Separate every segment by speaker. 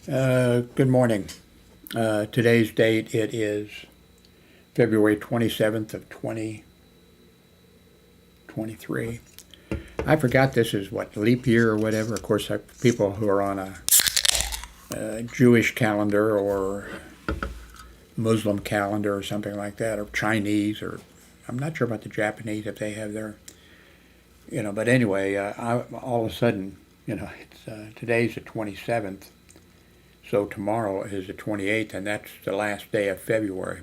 Speaker 1: Good morning. Today's date, it is February 27th of 2023. I forgot this is what, leap year or whatever. Of course, people who are on a Jewish calendar or Muslim calendar or something like that, or Chinese, or I'm not sure about the Japanese if they have their, but anyway, all of a sudden, today's the 27th. So tomorrow is the 28th, and that's the last day of February.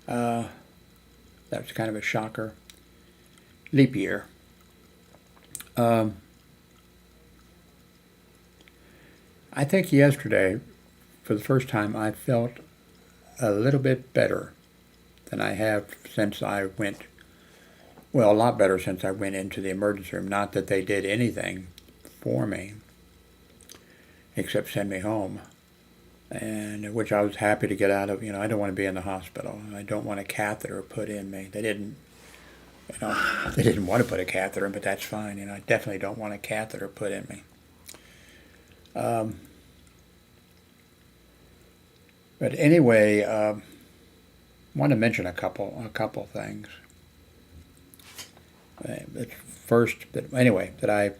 Speaker 1: That's kind of a shocker. Leap year. I think yesterday, for the first time, I felt a little bit better than I have since I went, well, a lot better since I went into the emergency room. Not that they did anything for me, except send me home, and which I was happy to get out of. I don't want to be in the hospital. I don't want a catheter put in me. They didn't want to put a catheter in, but that's fine. I definitely don't want a catheter put in me. But anyway, I want to mention a couple things. First, that I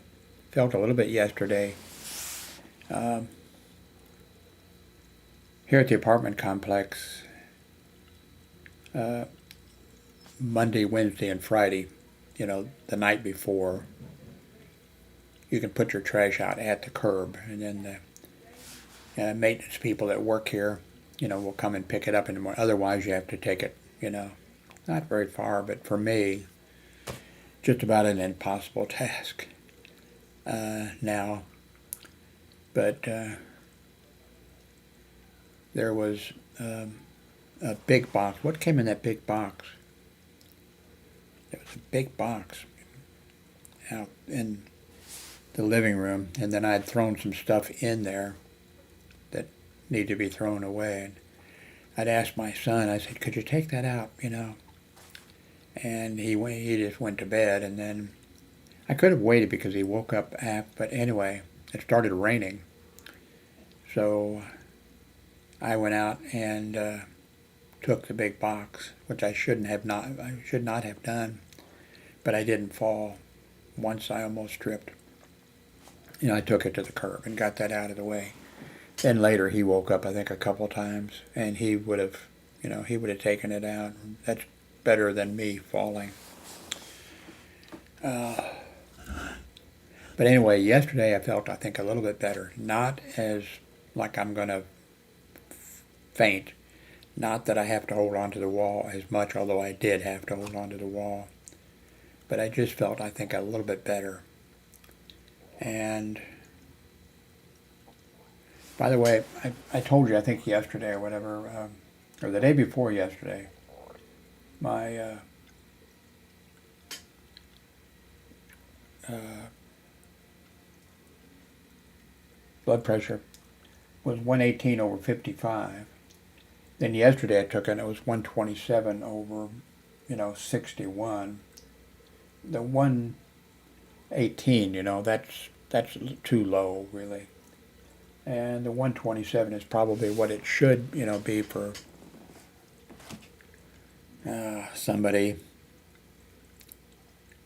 Speaker 1: felt a little bit yesterday. Here at the apartment complex, Monday, Wednesday, and Friday, the night before, you can put your trash out at the curb, and then the maintenance people that work here, will come and pick it up in the morning. Otherwise, you have to take it, not very far, but for me, just about an impossible task now. But there was a big box. What came in that big box? There was a big box out in the living room, and then I'd thrown some stuff in there that needed to be thrown away. And I'd asked my son, I said, could you take that out, And he just went to bed, and then I could have waited because he woke up but anyway, it started raining. So I went out and took the big box, which I should not have done, but I didn't fall. Once I almost tripped. I took it to the curb and got that out of the way. Then later he woke up, I think, a couple times, and he would have taken it out. That's better than me falling. But anyway, yesterday I felt, I think, a little bit better. Not as like I'm going to faint. Not that I have to hold on to the wall as much, although I did have to hold on to the wall. But I just felt, I think, a little bit better. And by the way, I told you, I think yesterday or whatever, or the day before yesterday, my blood pressure was 118 over 55. Then yesterday I took it and it was 127 over, 61. The 118, that's too low, really. And the 127 is probably what it should, be for somebody.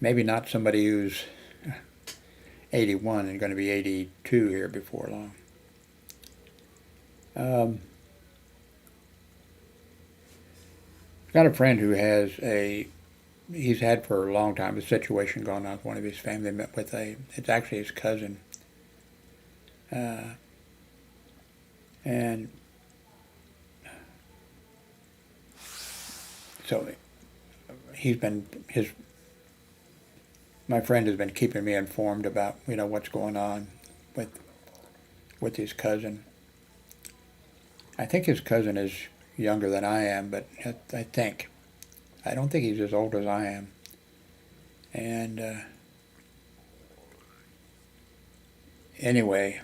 Speaker 1: Maybe not somebody who's 81 and going to be 82 here before long. Got a friend who he's had for a long time a situation going on with one of his family. Met with it's actually his cousin. And so my friend has been keeping me informed about, what's going on with his cousin. I think his cousin is younger than I am, but I don't think he's as old as I am. And anyway,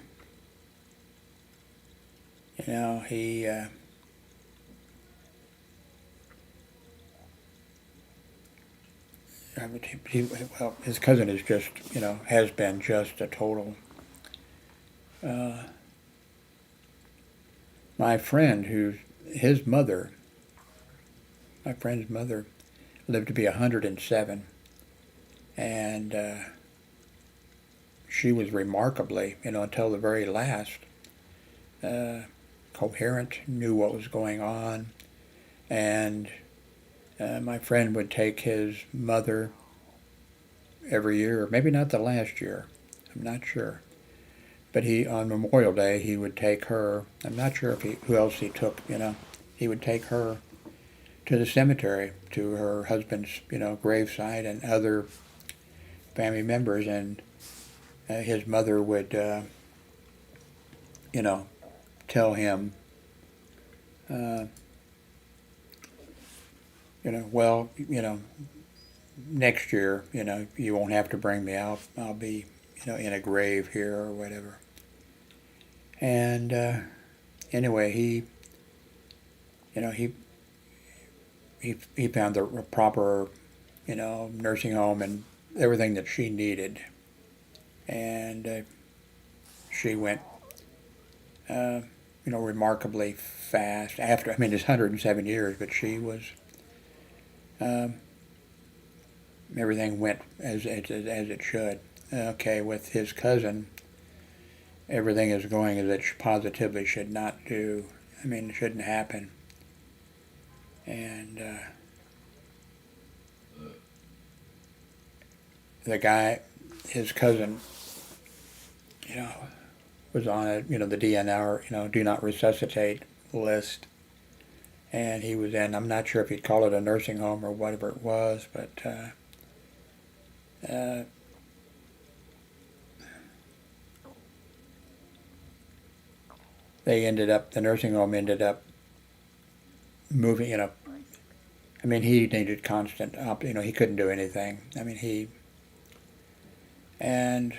Speaker 1: he his cousin is just, has been just a total My friend, his mother, my friend's mother, lived to be 107, and she was remarkably, until the very last, coherent, knew what was going on, and my friend would take his mother every year, maybe not the last year, I'm not sure, but on Memorial Day he would take her. I'm not sure who else he took. He would take her to the cemetery, to her husband's graveside, and other family members, and his mother would tell him, well, next year, you won't have to bring me out. I'll be, in a grave here or whatever. And anyway, he found the proper, nursing home and everything that she needed. And she went, remarkably fast. After, it's 107 years, but she was, everything went as it should. Okay, with his cousin, everything is going as it positively should not do. It shouldn't happen. And the guy, his cousin, was on the DNR, do not resuscitate list. And he was in, I'm not sure if you'd call it a nursing home or whatever it was, but the nursing home ended up moving, he needed constant, he couldn't do anything. And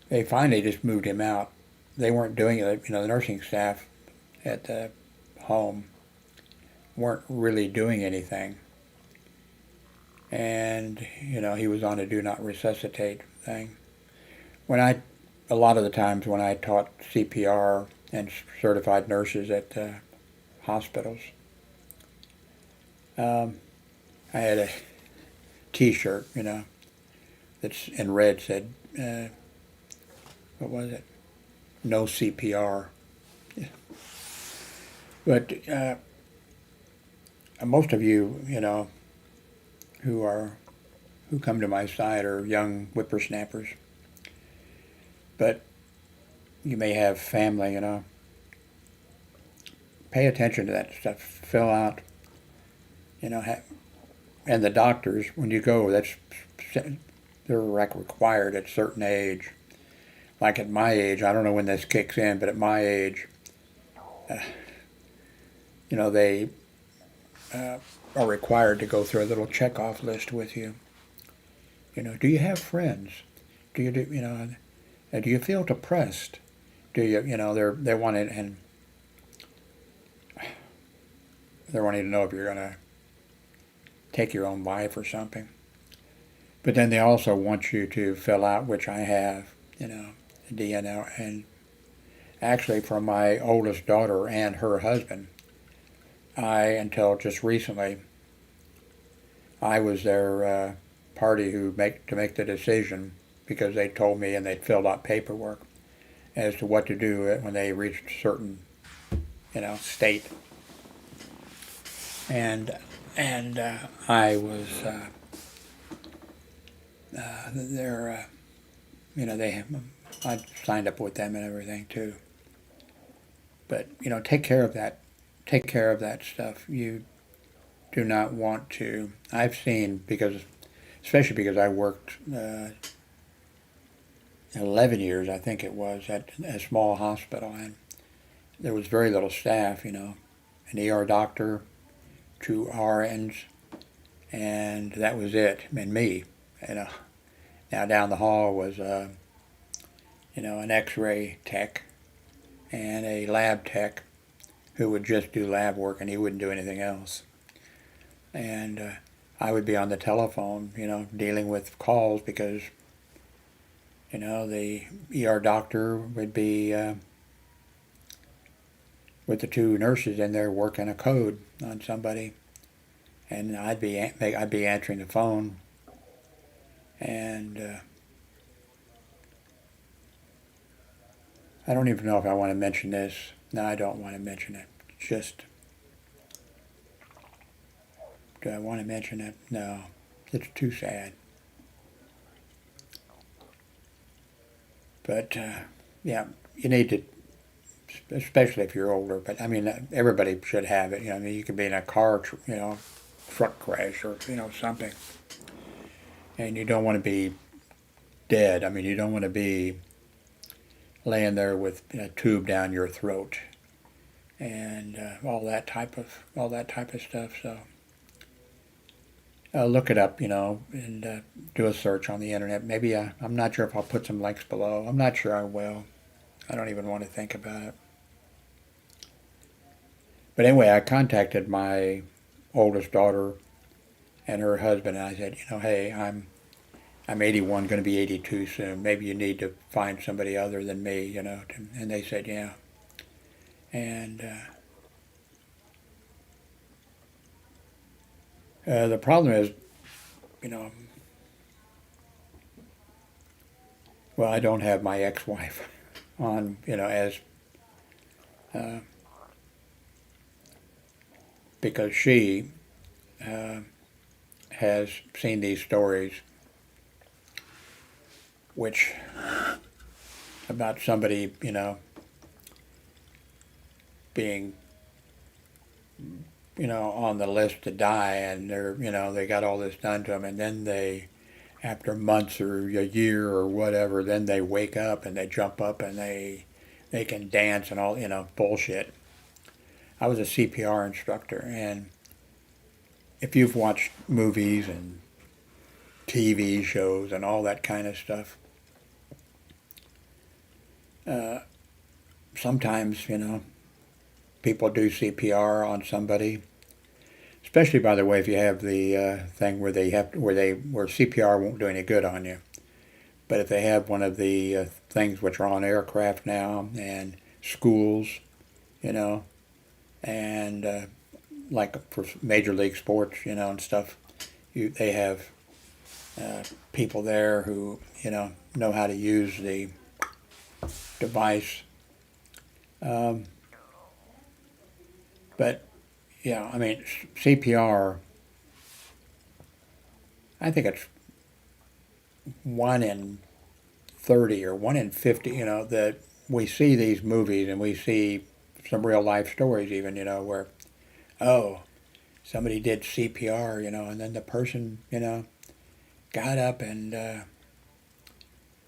Speaker 1: they finally just moved him out. They weren't doing it, the nursing staff at the home weren't really doing anything. And, he was on a do not resuscitate thing. A lot of the times when I taught CPR and certified nurses at hospitals, I had a T-shirt, that's in red said, what was it? No CPR. But most of you, who come to my side are young whippersnappers. But you may have family, pay attention to that stuff. Fill out, and the doctors, when you go, they're required at a certain age. Like at my age, I don't know when this kicks in, but at my age, they are required to go through a little checkoff list with you. Do you have friends? Do you feel depressed? Do you, they wanted, and they're wanting to know if you're going to take your own life or something. But then they also want you to fill out, which I have, DNL, and actually from my oldest daughter and her husband, until just recently, I was their party to make the decision, because they told me and they'd filled out paperwork as to what to do when they reached a certain, state. And I was I signed up with them and everything too. But take care of that. Take care of that stuff. You do not want to. I've seen, especially because I worked 11 years, I think it was, at a small hospital, and there was very little staff. An ER doctor, 2 RNs, and that was it. And me, Now down the hall was, an X-ray tech and a lab tech who would just do lab work, and he wouldn't do anything else. And I would be on the telephone, dealing with calls, because, the ER doctor would be with the two nurses in there working a code on somebody, and I'd be answering the phone, and I don't even know if I want to mention this. No, I don't want to mention it. Just, do I want to mention it? No, it's too sad. But yeah, you need to, especially if you're older. But I mean, everybody should have it. I mean, you could be in a car, truck crash or something, and you don't want to be dead. I mean, you don't want to be laying there with a tube down your throat and all that type of stuff. So look it up, and do a search on the internet. Maybe I'm not sure if I'll put some links below. I'm not sure I will. I don't even want to think about it. But anyway, I contacted my oldest daughter and her husband, and I said, hey, I'm 81, going to be 82 soon. Maybe you need to find somebody other than me, and they said, yeah. And the problem is, well, I don't have my ex-wife on, as, because she has seen these stories which, about somebody, being, on the list to die, and they got all this done to them, and then after months or a year or whatever, then they wake up and they jump up and they can dance and all, bullshit. I was a CPR instructor, and if you've watched movies and TV shows and all that kind of stuff, sometimes, people do CPR on somebody. Especially, by the way, if you have the thing where where CPR won't do any good on you. But if they have one of the things which are on aircraft now and schools, and like for Major League Sports, and stuff, they have people there who, know how to use the device. But yeah, I mean, CPR, I think it's 1 in 30 or 1 in 50, that we see these movies and we see some real life stories even, where, oh, somebody did CPR, and then the person, got up and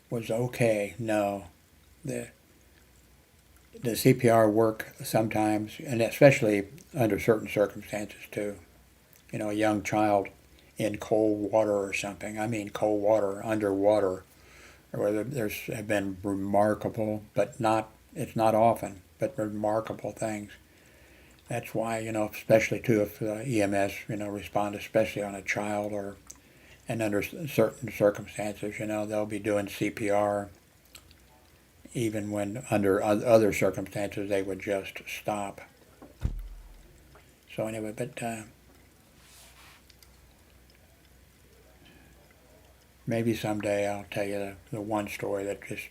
Speaker 1: was okay. No, the CPR work sometimes, and especially under certain circumstances too. A young child in cold water or something. I mean, cold water, underwater, or have been remarkable, but it's not often, but remarkable things. That's why, especially too, if EMS, respond, especially on a child and under certain circumstances, they'll be doing CPR even when under other circumstances they would just stop. So anyway, but maybe someday I'll tell you the one story that just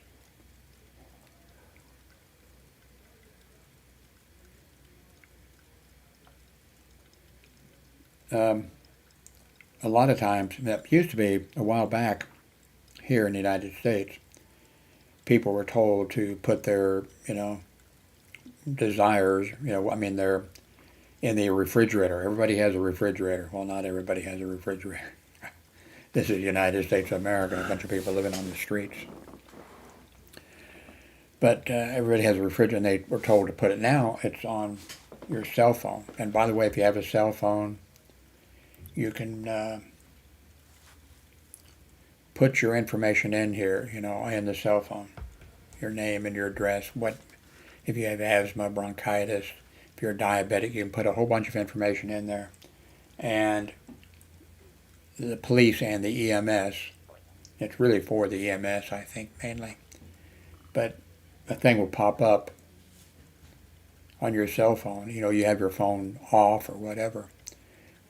Speaker 1: a lot of times, that used to be a while back here in the United States, people were told to put their, desires, they're in the refrigerator. Everybody has a refrigerator. Well, not everybody has a refrigerator. This is the United States of America, a bunch of people living on the streets. But everybody has a refrigerator, and they were told to put it. Now it's on your cell phone. And by the way, if you have a cell phone, you can put your information in here, in the cell phone. Your name and your address. If you have asthma, bronchitis, if you're diabetic, you can put a whole bunch of information in there. And the police and the EMS, it's really for the EMS, I think, mainly. But a thing will pop up on your cell phone. You know, you have your phone off or whatever,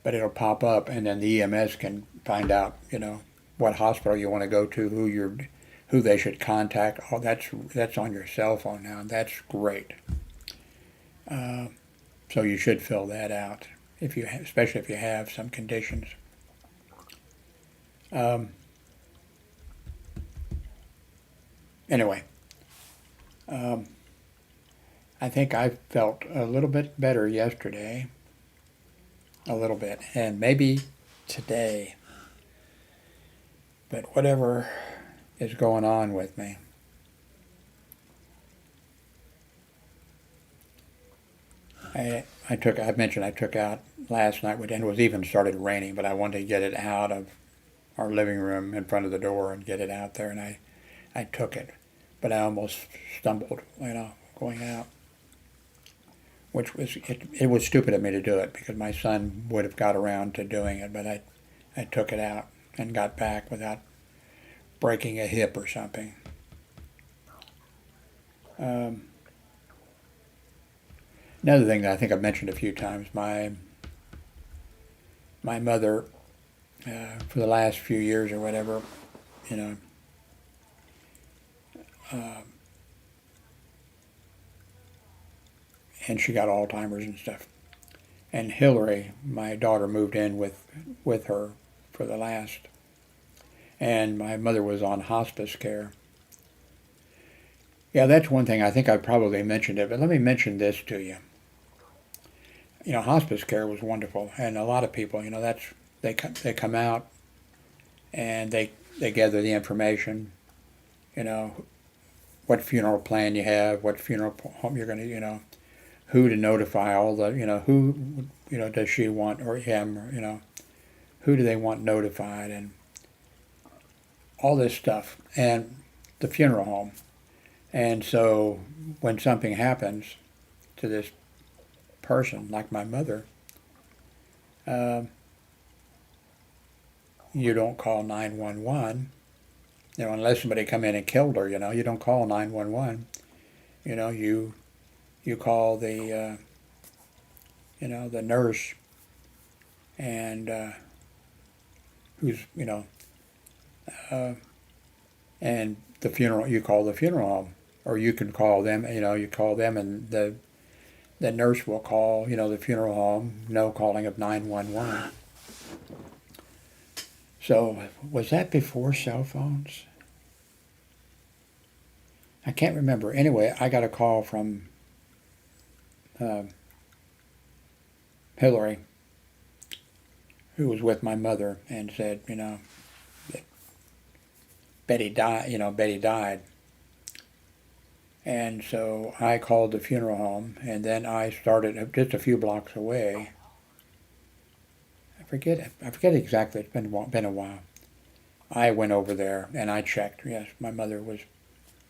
Speaker 1: but it'll pop up, and then the EMS can find out, you know, what hospital you want to go to, who they should contact. Oh, that's on your cell phone now. That's great. So you should fill that out if you, especially if you have some conditions. Anyway, I think I felt a little bit better yesterday, a little bit, and maybe today. But whatever is going on with me, I mentioned I took out last night, and it was even started raining, but I wanted to get it out of our living room in front of the door and get it out there, and I took it, but I almost stumbled, you know, going out, which was, it was stupid of me to do it because my son would have got around to doing it, but I took it out and got back without breaking a hip or something. Another thing that I think I've mentioned a few times, my mother, for the last few years or whatever, you know, and she got Alzheimer's and stuff. And Hillary, my daughter, moved in with her for the last, and my mother was on hospice care. Yeah, that's one thing. I think I probably mentioned it, but let me mention this to you. You know, hospice care was wonderful, and a lot of people, you know, they come out and they gather the information, you know, what funeral plan you have, what funeral home you're going to, you know, who to notify, all the, you know, who, you know, does she want, or him, or, you know, who do they want notified, and all this stuff, and the funeral home. And so when something happens to this person, like my mother, you don't call 911, you know, unless somebody come in and killed her, you know, you don't call 911, you know, you call the, you know, the nurse, and who's, you know, and the funeral, you call the funeral home, or you can call them, you know, you call them, and the nurse will call, you know, the funeral home, no calling of 911. So, was that before cell phones? I can't remember. Anyway, I got a call from Hillary, who was with my mother, and said, you know, that Betty died, you know, Betty died. And so I called the funeral home, and then I started just a few blocks away. I forget exactly. It's been a while. I went over there and I checked. Yes, my mother was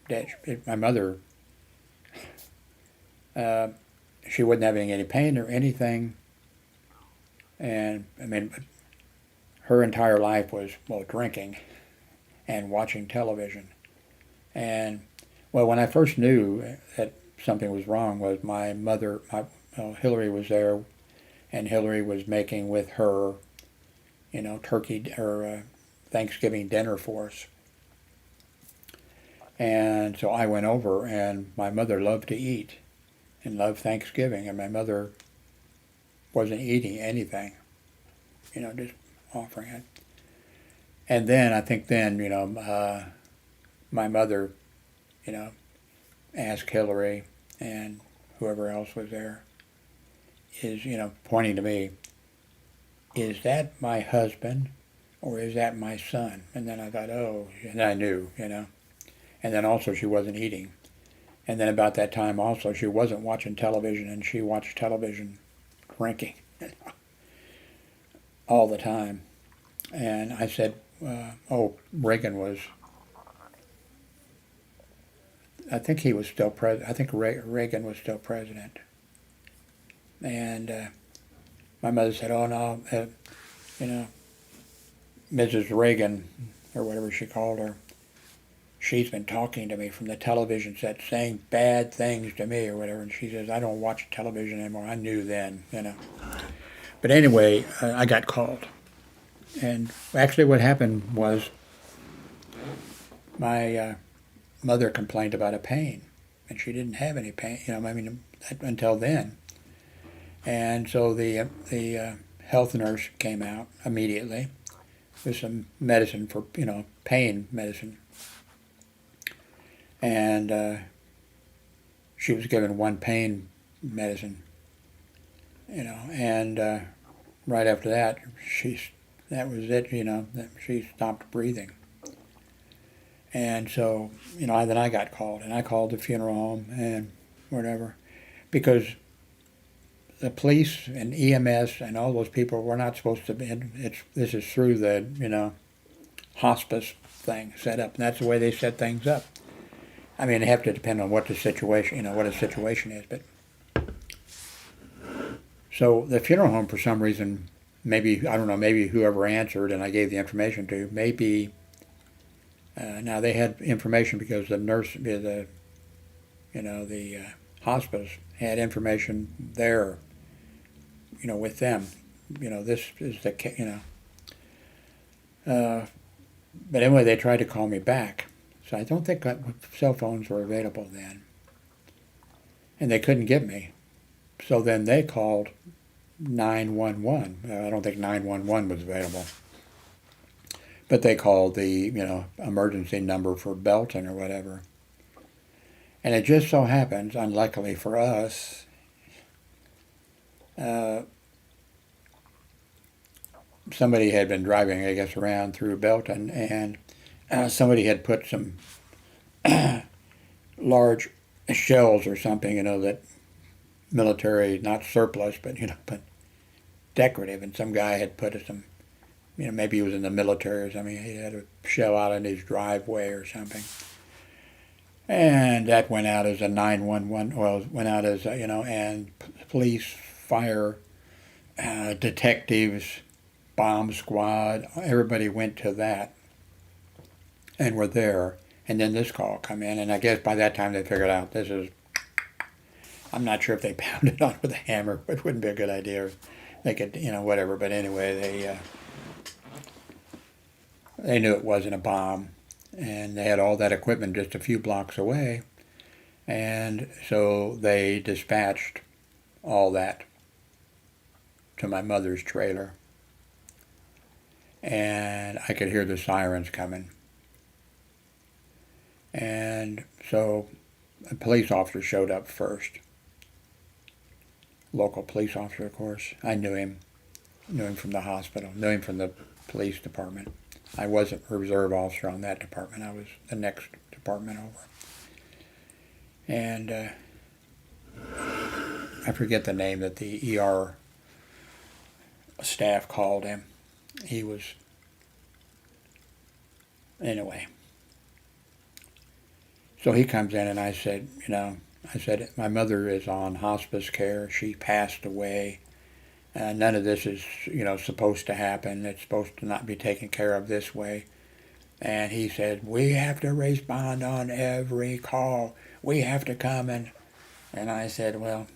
Speaker 1: dead. My mother, she wasn't having any pain or anything, and I mean, her entire life was, well, drinking and watching television. And well, when I first knew that something was wrong, was my mother, Hillary was there, and Hillary was making with her, you know, turkey or Thanksgiving dinner for us. And so I went over, and my mother loved to eat and loved Thanksgiving, and my mother wasn't eating anything, you know, just offering it. And then, I think then, you know, my mother, you know, asked Hillary and whoever else was there, is, you know, pointing to me, is that my husband or is that my son? And then I thought, oh, and I knew, you know. And then also she wasn't eating. And then about that time also she wasn't watching television, and she watched television drinking all the time. And I said, oh, Reagan was, I think he was still president. I think Reagan was still president. And my mother said, oh, no, you know, Mrs. Reagan, or whatever she called her, she's been talking to me from the television set, saying bad things to me or whatever. And she says, I don't watch television anymore. I knew then, you know. But anyway, I got called. And actually what happened was my mother complained about a pain. And she didn't have any pain, you know, I mean, until then. And so the health nurse came out immediately with some medicine for, you know, pain medicine. And she was given one pain medicine, you know, and right after that, that was it, you know, she stopped breathing. And so, you know, then I got called, and I called the funeral home and whatever, because the police and EMS and all those people were not supposed to be. This is through the, you know, hospice thing set up, and that's the way they set things up. I mean, they have to depend on what the situation, you know, what the situation is. But so the funeral home, for some reason, maybe I don't know, maybe whoever answered and I gave the information to, maybe. Now they had information because the nurse, the hospice had information there, you know, with them. You know, this is the, you know. But anyway, they tried to call me back. So I don't think cell phones were available then. And they couldn't get me. So then they called 911. I don't think 911 was available. But they called the, you know, emergency number for Belton or whatever. And it just so happens, unluckily for us, somebody had been driving, I guess, around through Belton, and somebody had put some large shells or something, you know, that military, not surplus, but, you know, but decorative. And some guy had put some, you know, maybe he was in the military or something. He had a shell out in his driveway or something. And that went out as a 911, well, went out as, you know, and police, fire, detectives, bomb squad, everybody went to that and were there. And then this call come in, and I guess by that time they figured out this is, I'm not sure if they pounded on with a hammer, but it wouldn't be a good idea. They could, you know, whatever. But anyway, they knew it wasn't a bomb, and they had all that equipment just a few blocks away. And so they dispatched all that to my mother's trailer. And I could hear the sirens coming. And so a police officer showed up first. Local police officer, of course. I knew him. Knew him from the hospital. Knew him from the police department. I wasn't a reserve officer on that department. I was the next department over. And I forget the name that the ER staff called him. He was, anyway. So he comes in and I said, you know, my mother is on hospice care. She passed away. None of this is, you know, supposed to happen. It's supposed to not be taken care of this way. And he said, we have to respond on every call. We have to come and I said, well,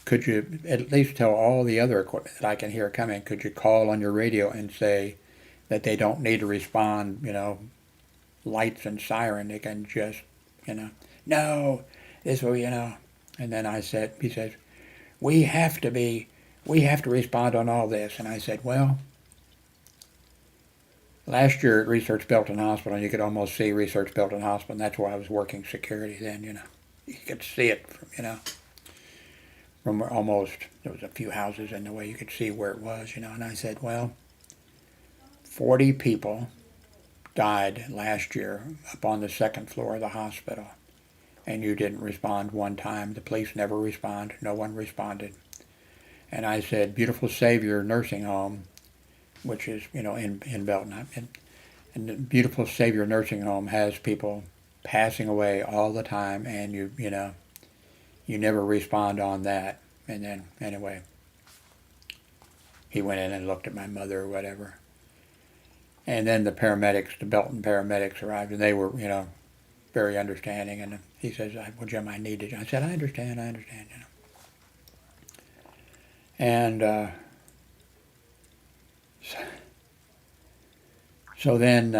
Speaker 1: could you at least tell all the other equipment that I can hear coming, could you call on your radio and say that they don't need to respond, you know, lights and siren, they can just, you know, no, this will, you know. And then he says, we have to respond on all this. And I said, well, last year at Research Belton Hospital, you could almost see Research Belton Hospital, and that's where I was working security then, you know. You could see it, from, you know, from almost, there was a few houses in the way you could see where it was, you know. And I said, well, 40 people died last year up on the second floor of the hospital, and you didn't respond one time. The police never responded. No one responded. And I said, Beautiful Savior Nursing Home, which is, you know, in Belton, and the Beautiful Savior Nursing Home has people passing away all the time, and you know, you never respond on that. And then, anyway, he went in and looked at my mother or whatever. And then the paramedics, the Belton paramedics arrived, and they were, very understanding. And he says, "Well, Jim, I need it." I said, "I understand, And so then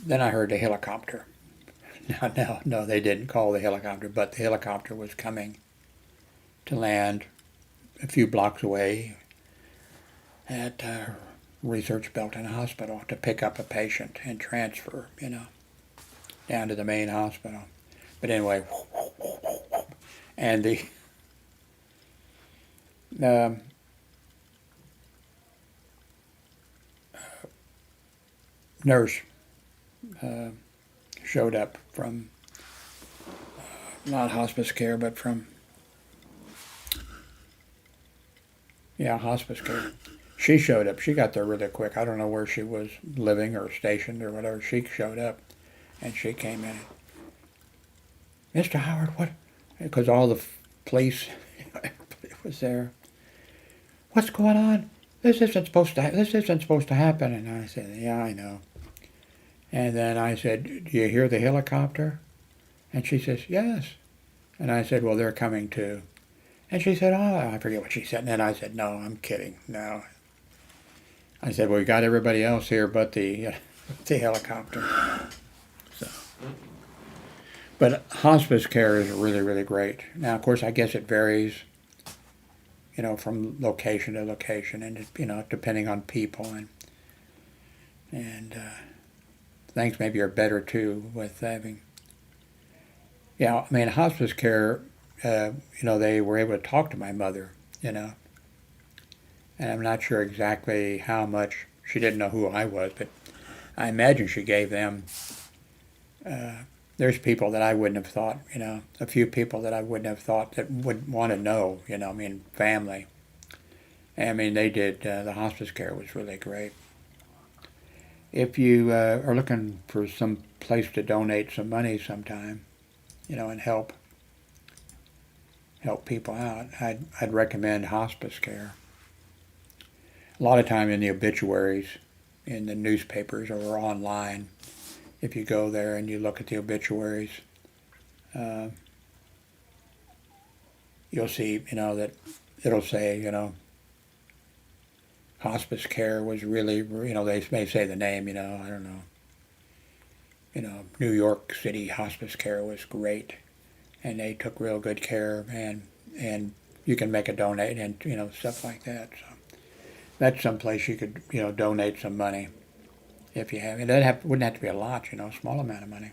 Speaker 1: I heard the helicopter. No, they didn't call the helicopter, but the helicopter was coming to land a few blocks away at Research Belton Hospital to pick up a patient and transfer, down to the main hospital. But anyway, and the nurse showed up from not hospice care, but from hospice care. She showed up. She got there really quick. I don't know where she was living or stationed or whatever. She showed up, and she came in. Mr. Howard, what? Because all the police, everybody was there. What's going on? This isn't supposed to happen. And I said, yeah, I know. And then I said, do you hear the helicopter? And she says, yes. And I said, well, they're coming too. And she said, oh, I forget what she said. And then I said, no, I'm kidding. No. I said, well, we got everybody else here but the helicopter. So, but hospice care is really, really great. Now, of course, I guess it varies, from location to location, and depending on people, and things maybe are better too with having. Yeah, I mean, hospice care. They were able to talk to my mother, and I'm not sure exactly how much. She didn't know who I was, but I imagine she gave them. There's people that I wouldn't have thought, a few people that I wouldn't have thought that would want to know, family. I mean, they did, the hospice care was really great. If you are looking for some place to donate some money sometime, and help people out, I'd recommend hospice care. A lot of time in the obituaries, in the newspapers or online, if you go there and you look at the obituaries, you'll see, that it'll say, hospice care was really, they may say the name, I don't know. New York City hospice care was great, and they took real good care, and you can make a donate and, stuff like that. So that's some place you could, donate some money. If you have, wouldn't have to be a lot, a small amount of money.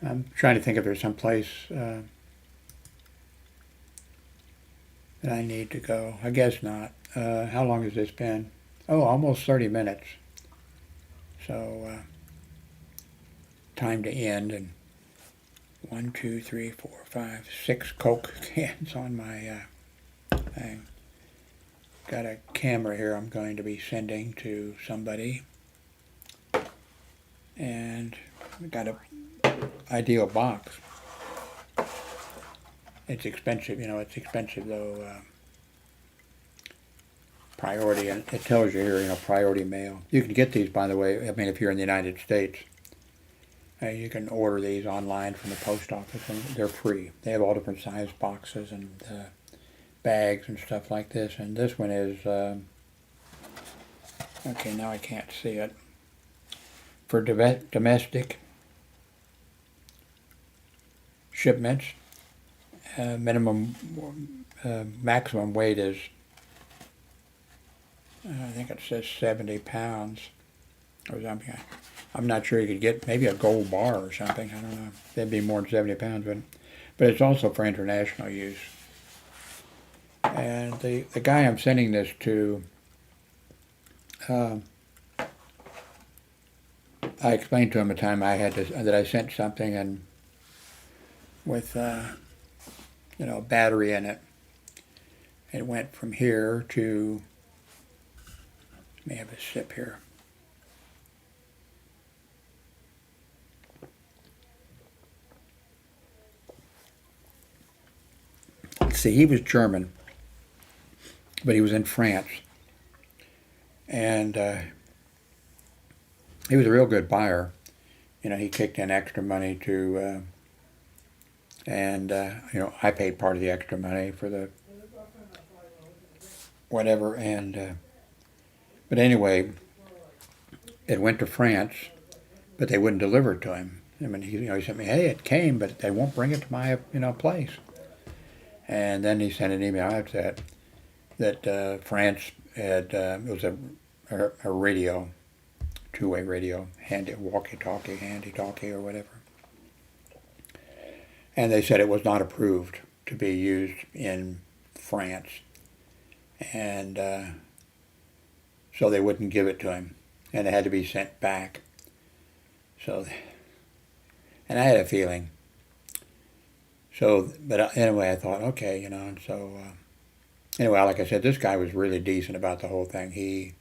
Speaker 1: I'm trying to think if there's some place that I need to go. I guess not. How long has this been? Oh, almost 30 minutes. So, time to end. And 1, 2, 3, 4, 5, 6 Coke cans on my thing. Got a camera here I'm going to be sending to somebody. And we got a ideal box. It's expensive, it's expensive though. Priority, and it tells you here, priority mail. You can get these, by the way, I mean, if you're in the United States. You can order these online from the post office, and they're free. They have all different size boxes and bags and stuff like this. And this one is, okay, now I can't see it. For domestic shipments, maximum weight is, I think it says 70 pounds. or something. I'm not sure you could get maybe a gold bar or something. I don't know. That'd be more than 70 pounds, but it's also for international use. And the guy I'm sending this to, I explained to him a time that I sent something and with a battery in it. It went from here to, let me have a sip here. See, he was German, but he was in France. And he was a real good buyer. He kicked in extra money to, I paid part of the extra money for the whatever. And but anyway, it went to France, but they wouldn't deliver it to him. I mean, he sent me, hey, it came, but they won't bring it to my place. And then he sent an email after that France had it was a radio, two-way radio, walkie-talkie, handy-talkie, or whatever. And they said it was not approved to be used in France, and so they wouldn't give it to him, and it had to be sent back. So, and I had a feeling. So, but anyway, I thought, okay, and so anyway, like I said, this guy was really decent about the whole thing. He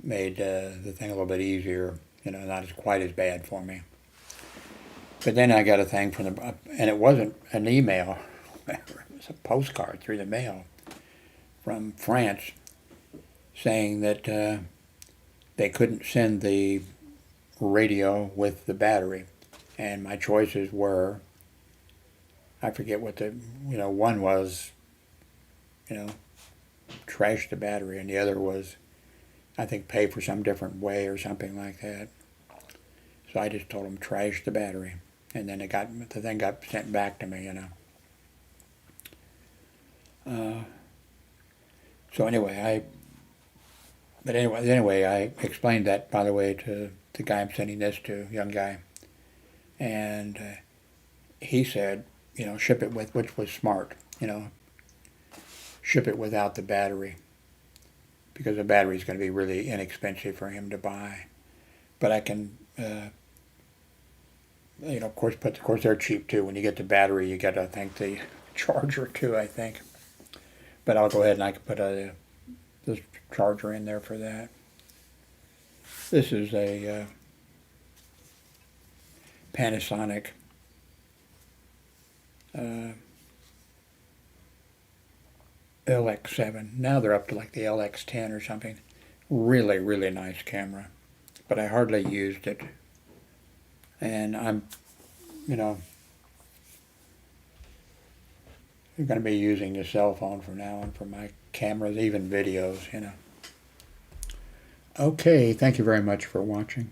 Speaker 1: made the thing a little bit easier, not quite as bad for me. But then I got a thing from and it wasn't an email, it was a postcard through the mail from France saying that they couldn't send the radio with the battery. And my choices were, I forget what one was, trash the battery, and the other was, I think, pay for some different way or something like that. So I just told them trash the battery, and then the thing got sent back to me, So anyway, I explained that, by the way, to the guy I'm sending this to, young guy, and he said, ship it with, which was smart, ship it without the battery, because the battery is going to be really inexpensive for him to buy. But I can, of course they're cheap too. When you get the battery, you got to think the charger too, I think. But I'll go ahead and I can put this charger in there for that. This is a Panasonic LX7. Now they're up to like the LX10 or something. Really, really nice camera. But I hardly used it. And I'm going to be using the cell phone from now on for my cameras, even videos, Okay, thank you very much for watching.